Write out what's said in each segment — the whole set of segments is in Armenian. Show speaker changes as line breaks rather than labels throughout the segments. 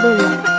Մրդոյան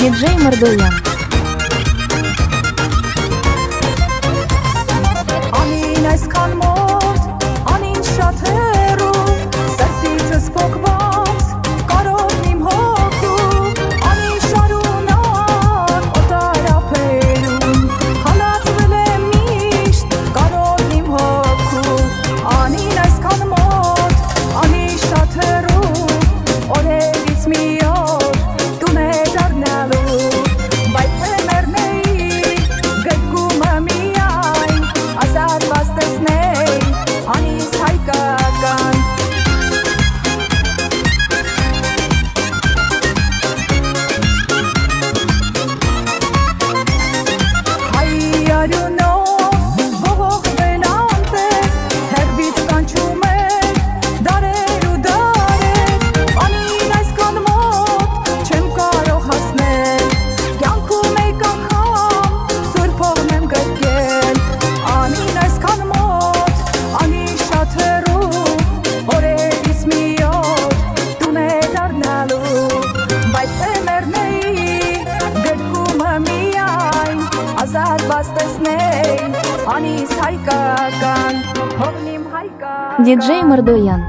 Դիջեյ Մրդոյան
Անին այսքան մոտ, անին շատ հեռու Սրտիցս փոքված, կարոտն իմ հոգու Անին շարունակ, օտարապերում Հալածվել եմ միշտ, կարոտն իմ հոգու Անին այսքան մոտ, անին շատ հեռու Օրերից մի օր, տուն է դառնալու Բայց թեմերնեի, գրկումը միայն Ազատված տեսնեի, անիս հայկական Հայ արյունով, ողողվել անտեր Հերվից կանչում էր, դարեր ու դարեր Անին այսքան մոտ, չեմ կարող հասնել Կյանքում եկ անգամ, սուրբ հողն եմ գրկել Անին այսքան մոտ, անին շատ հեռու Օրերից մի օր, տուն է դառնալու Բայց թեմերնեի, գրկումը միայն Ազատված տեսնեի, անիս հայկական Հողն իմ հայկական
Դիջեյ Մրդոյան